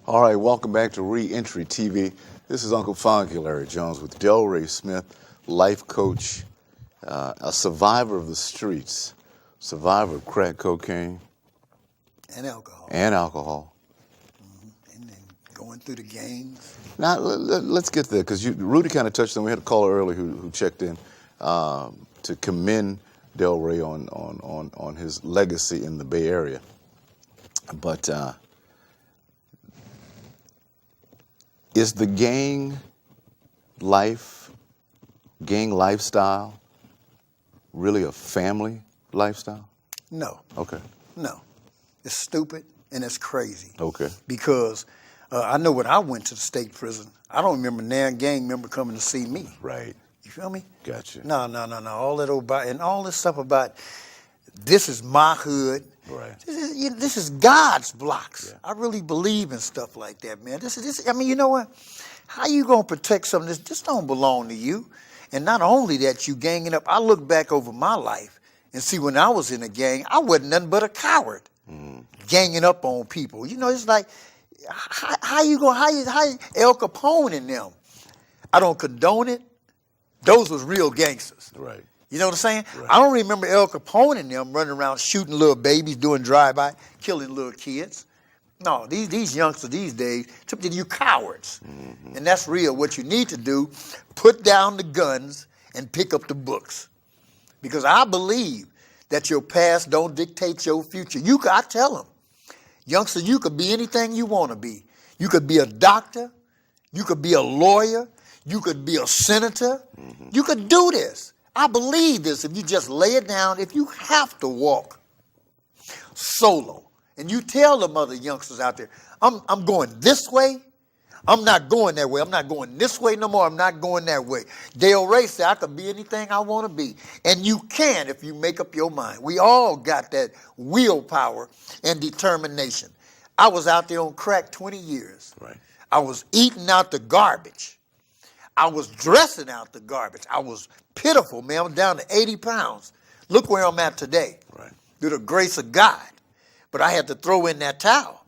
All right, welcome back to Reentry TV. This is Uncle Funky Larry Jones with Delray Smith, life coach, a survivor of the streets, survivor of crack cocaine. And alcohol. And alcohol. And then going through the gangs. Now, let's get there, because Rudy kind of touched on, we had a caller earlier who checked in to commend Delray on his legacy in the Bay Area. But is the gang lifestyle really a family lifestyle? No. Okay. No. It's stupid and it's crazy. Okay. Because I know when I went to the state prison, I don't remember a gang member coming to see me. Right. You feel me? Gotcha. No. All that and all this stuff about this is my hood. Right. This is God's blocks. Yeah. I really believe in stuff like that, man. I mean, you know what? How you gonna protect something this don't belong to you? And not only that, you ganging up. I look back over my life and see when I was in a gang, I wasn't nothing but a coward, ganging up on people. You know, it's like how El Capone and them. I don't condone it. Those was real gangsters. Right. You know what I'm saying? Right. I don't remember El Capone and them running around shooting little babies, doing drive-by, killing little kids. No, these youngsters these days, you cowards. And that's real. What you need to do, put down the guns and pick up the books. Because I believe that your past don't dictate your future. I tell them, youngster, you could be anything you want to be. You could be a doctor. You could be a lawyer. You could be a senator. You could do this. I believe this if you just lay it down, if you have to walk solo, and you tell them other youngsters out there, I'm going this way, I'm not going that way, I'm not going this way no more, I'm not going that way. Delray said I could be anything I want to be. And you can if you make up your mind. We all got that willpower and determination. I was out there on crack 20 years. Right. I was eating out the garbage. I was dressing out the garbage. I was pitiful, man. I'm down to 80 pounds. Look where I'm at today. Right. Through the grace of God. But I had to throw in that towel.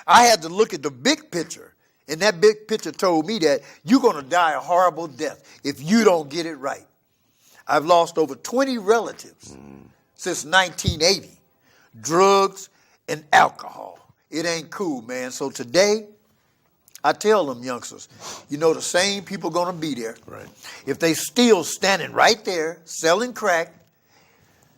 I had to look at the big picture. And that big picture told me that you're going to die a horrible death if you don't get it right. I've lost over 20 relatives since 1980. Drugs and alcohol. It ain't cool, man. So today, I tell them youngsters, you know the same people going to be there. Right. If they still standing right there selling crack,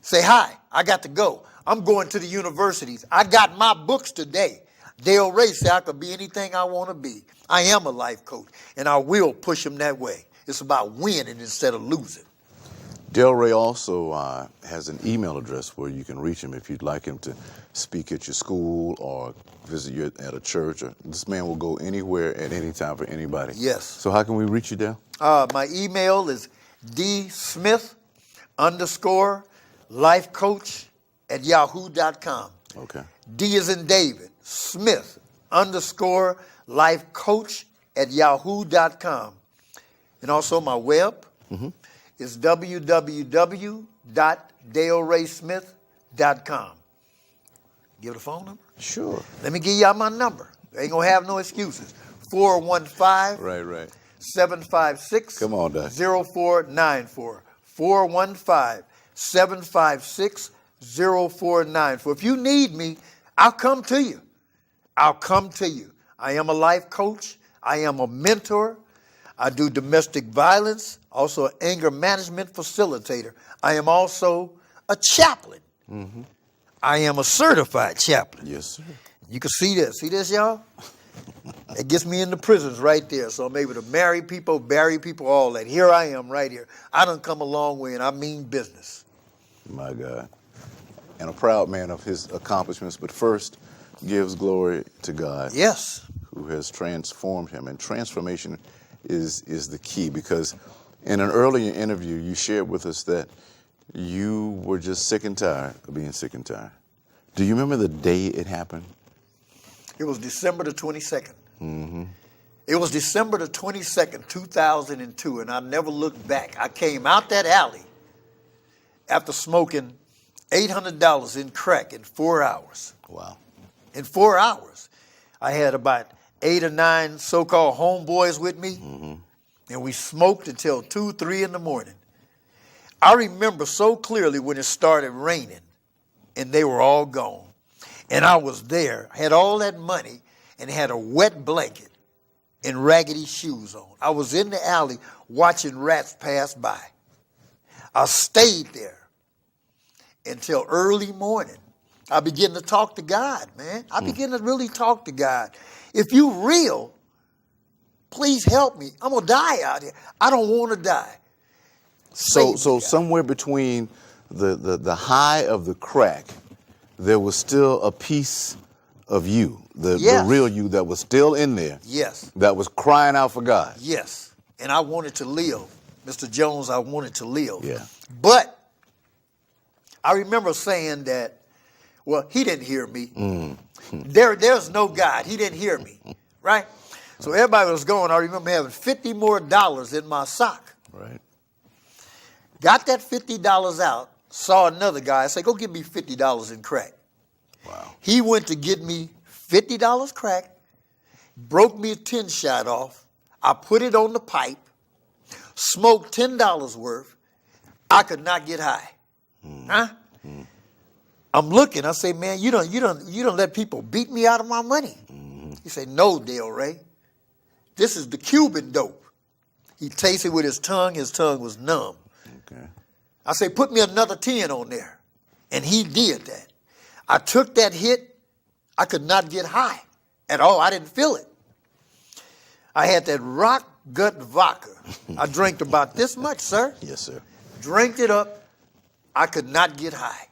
say, hi, I got to go. I'm going to the universities. I got my books today. Delray said I could be anything I want to be. I am a life coach, and I will push them that way. It's about winning instead of losing. Delray also has an email address where you can reach him if you'd like him to speak at your school or visit you at a church. This man will go anywhere at any time for anybody. Yes. So how can we reach you, Dale? My email is dsmith_lifecoach@yahoo.com. Okay. D as in David, Smith_lifecoach@yahoo.com. And also my web is www.delraysmith.com. Give the phone number? Sure. Let me give y'all my number. Ain't gonna have no excuses. 415 Right. 756 Come on, Doc. 0494. 415 756 0494. If you need me, I'll come to you. I'll come to you. I am a life coach. I am a mentor. I do domestic violence, also an anger management facilitator. I am also a chaplain. I am a certified chaplain. Yes, sir. You can see this. See this, y'all? It gets me in the prisons right there. So I'm able to marry people, bury people, all that. Here I am right here. I done come a long way, and I mean business. My God. And a proud man of his accomplishments, but first gives glory to God. Yes. Who has transformed him. And transformation is the key, because in an earlier interview, you shared with us that you were just sick and tired of being sick and tired. Do you remember the day it happened? It was December the 22nd. It was December the 22nd, 2002, and I never looked back. I came out that alley after smoking $800 in crack in 4 hours. Wow. In 4 hours. I had about 8 or 9 so-called homeboys with me, and we smoked until 2, 3 in the morning. I remember so clearly when it started raining, and they were all gone. And I was there, had all that money, and had a wet blanket and raggedy shoes on. I was in the alley watching rats pass by. I stayed there until early morning. I began to talk to God, man. I began to really talk to God. If you real, please help me. I'm going to die out here. I don't want to die. So Save me, God. somewhere between the high of the crack, there was still a piece of you, the Yes. real you that was still in there, Yes, that was crying out for God. yes. And I wanted to live. Mr. Jones, I wanted to live. Yeah. But I remember saying that, well, he didn't hear me. There's no God. He didn't hear me, right? So everybody was going. I remember having $50 more in my sock. Right. Got that $50 out, saw another guy. I said, go get me $50 in crack. Wow. He went to get me $50 crack, broke me a 10 shot off. I put it on the pipe, smoked $10 worth. I could not get high. Huh? I'm looking. I say, man, you don't let people beat me out of my money. He said, no, Del Ray. This is the Cuban dope. He tasted with his tongue. His tongue was numb. Okay. I say, put me another 10 on there. And he did that. I took that hit. I could not get high at all. I didn't feel it. I had that rock gut vodka. I drank about this much, sir. Yes, sir. Drank it up. I could not get high.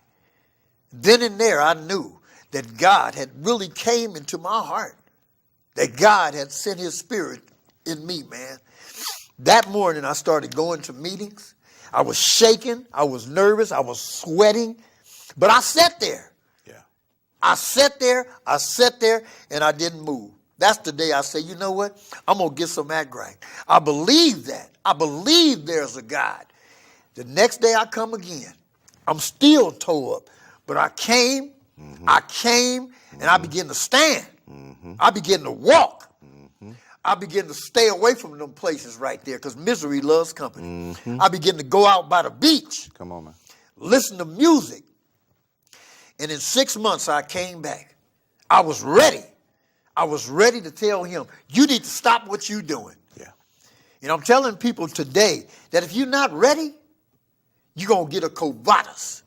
Then and there, I knew that God had really came into my heart. That God had sent his spirit in me, man. That morning, I started going to meetings. I was shaking. I was nervous. I was sweating. But I sat there. Yeah. I sat there, and I didn't move. That's the day I say, you know what? I'm going to get some act right. I believe that. I believe there's a God. The next day I come again. I'm still tore up. But I came, and I began to stand. I began to walk. I began to stay away from them places right there because misery loves company. I began to go out by the beach, Come on, man. listen to music. And in 6 months, I came back. I was ready. I was ready to tell him, you need to stop what you're doing. Yeah. And I'm telling people today that if you're not ready, you're going to get a covatus.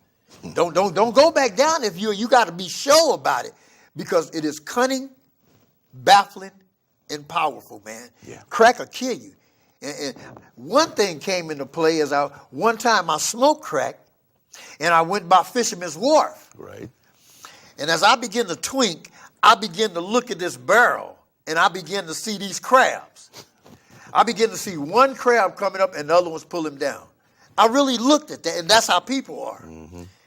Don't go back down if you got to be sure about it because it is cunning, baffling, and powerful, man. Yeah. Crack will kill you. And one thing came into play is one time I smoked crack and I went by Fisherman's Wharf. Right. And as I began to twink, I began to look at this barrel and I began to see these crabs. I began to see one crab coming up and the other one's pulling down. I really looked at that, and that's how people are.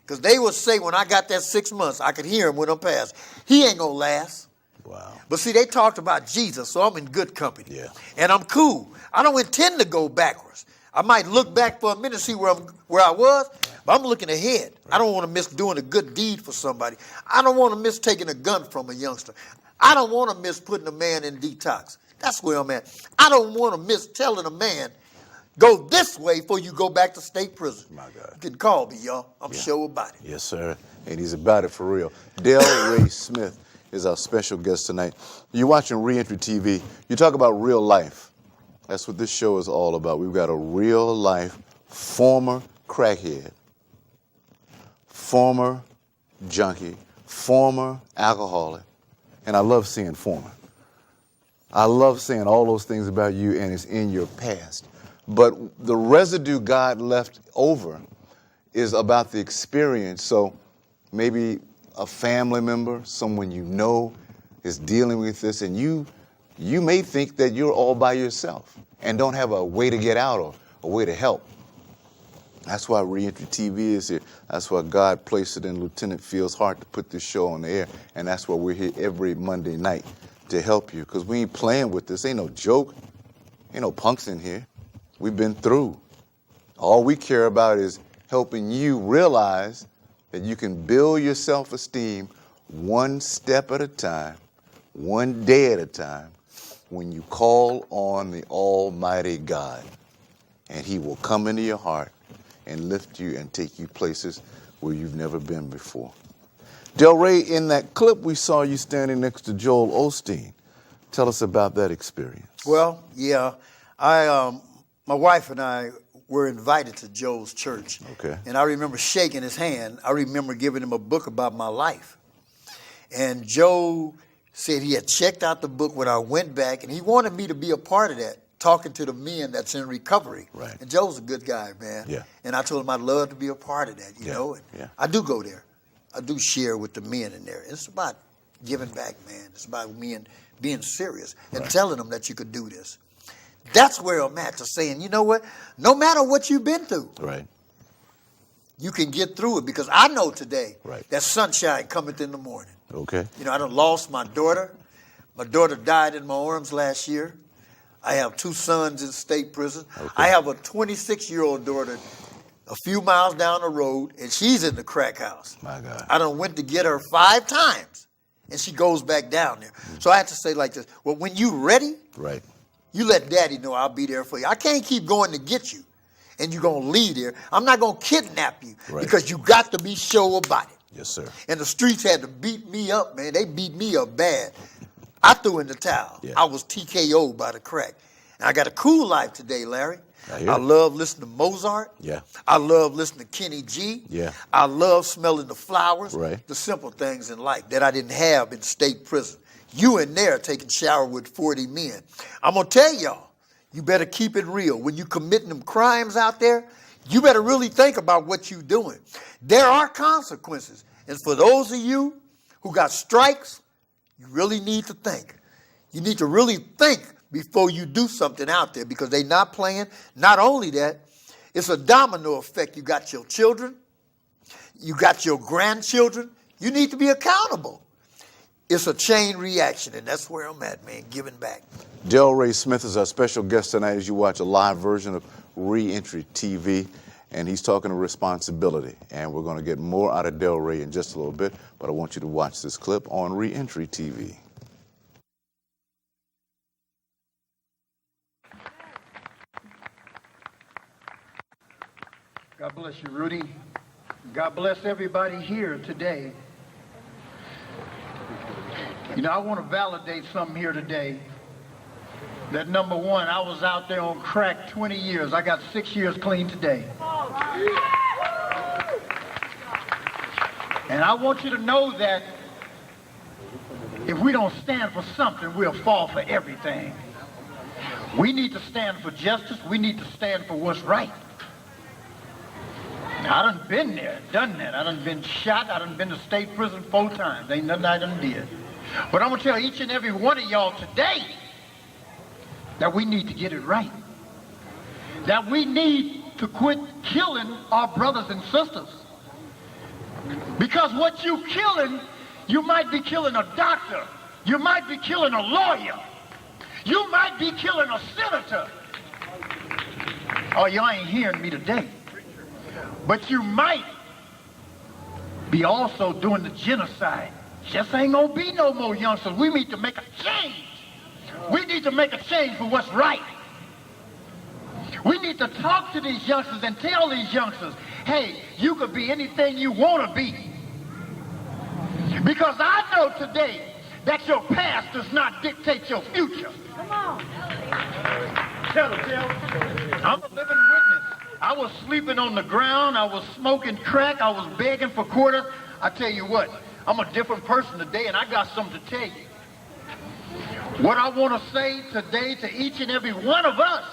Because they would say when I got that 6 months, I could hear him when I'm past. He ain't going to last. Wow. But see, they talked about Jesus, so I'm in good company. Yeah. And I'm cool. I don't intend to go backwards. I might look back for a minute and see where I was, but I'm looking ahead. I don't want to miss doing a good deed for somebody. I don't want to miss taking a gun from a youngster. I don't want to miss putting a man in detox. That's where I'm at. I don't want to miss telling a man, go this way before you go back to state prison. My God. You can call me, y'all. I'm sure about it. Yes, sir. And he's about it for real. Del Ray Smith is our special guest tonight. You're watching Reentry TV. You talk about real life. That's what this show is all about. We've got a real life former crackhead, former junkie, former alcoholic. And I love seeing former. I love saying all those things about you, and it's in your past. But the residue God left over is about the experience. So maybe a family member, someone you know, is dealing with this, and you may think that you're all by yourself and don't have a way to get out or a way to help. That's why Reentry TV is here. That's why God placed it in Lieutenant Field's heart to put this show on the air, and that's why we're here every Monday night to help you, because we ain't playing with this. Ain't no joke. Ain't no punks in here. We've been through. All we care about is helping you realize that you can build your self-esteem one step at a time, one day at a time, when you call on the Almighty God, and he will come into your heart and lift you and take you places where you've never been before. Delray, in that clip we saw you standing next to Joel Osteen. Tell us about that experience. Well, yeah, my wife and I were invited to Joel's church. Okay. And I remember shaking his hand. I remember giving him a book about my life. And Joe said he had checked out the book when I went back, and he wanted me to be a part of that, talking to the men that's in recovery. Right. And Joe's a good guy, man. Yeah. And I told him I'd love to be a part of that, you know. And yeah. I do go there. I do share with the men in there. It's about giving back, man. It's about men being serious and telling them that you could do this. That's where I'm at, to saying, you know what? No matter what you've been through, Right. you can get through it, because I know today Right. that sunshine cometh in the morning. Okay. You know, I done lost my daughter. My daughter died in my arms last year. I have 2 sons in state prison. Okay. I have a 26-year-old daughter a few miles down the road, and she's in the crack house. My God. I done went to get her 5 times, and she goes back down there. So I have to say like this, well, when you ready, Right. you let daddy know I'll be there for you. I can't keep going to get you, and you're going to leave there. I'm not going to kidnap you, Right. because you got to be sure about it. Yes, sir. And the streets had to beat me up, man. They beat me up bad. I threw in the towel. Yeah. I was TKO'd by the crack. And I got a cool life today, Larry. I hear I it. love listening to Mozart. Yeah. I love listening to Kenny G. Yeah. I love smelling the flowers. Right. The simple things in life that I didn't have in state prison. You in there taking shower with 40 men. I'm going to tell y'all, you better keep it real. When you committing them crimes out there, you better really think about what you're doing. There are consequences. And for those of you who got strikes, you really need to think. You need to really think before you do something out there, because they're not playing. Not only that, it's a domino effect. You got your children, you got your grandchildren. You need to be accountable. It's a chain reaction, and that's where I'm at, man, giving back. Delray Smith is our special guest tonight as you watch a live version of Reentry TV, and he's talking to responsibility. And we're going to get more out of Delray in just a little bit, but I want you to watch this clip on Reentry TV. God bless you, Rudy. God bless everybody here today. You know, I want to validate something here today. That number one, I was out there on crack 20 years. I got 6 years clean today. And I want you to know that if we don't stand for something, we'll fall for everything. We need to stand for justice. We need to stand for what's right. Now, I done been there, done that. I done been shot. I done been to state prison 4 times. Ain't nothing I done did. But I'm going to tell each and every one of y'all today that we need to get it right. That we need to quit killing our brothers and sisters. Because what you killing, you might be killing a doctor. You might be killing a lawyer. You might be killing a senator. Oh, y'all ain't hearing me today. But you might be also doing the genocide. Just ain't gonna be no more youngsters. We need to make a change. We need to make a change for what's right. We need to talk to these youngsters and tell these youngsters, hey, you could be anything you want to be. Because I know today that your past does not dictate your future. Come on. Tell them. I'm a living witness. I was sleeping on the ground. I was smoking crack. I was begging for quarters. I tell you what, I'm a different person today, and I got something to tell you. What I want to say today to each and every one of us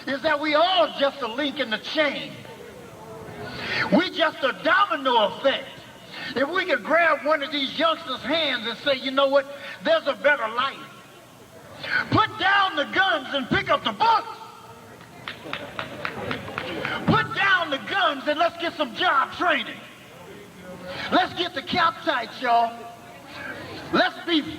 is that we all just a link in the chain. We just a domino effect. If we could grab one of these youngsters' hands and say, you know what, there's a better life. Put down the guns and pick up the books. Put down the guns and let's get some job training. Let's get the cap tight, y'all. Let's be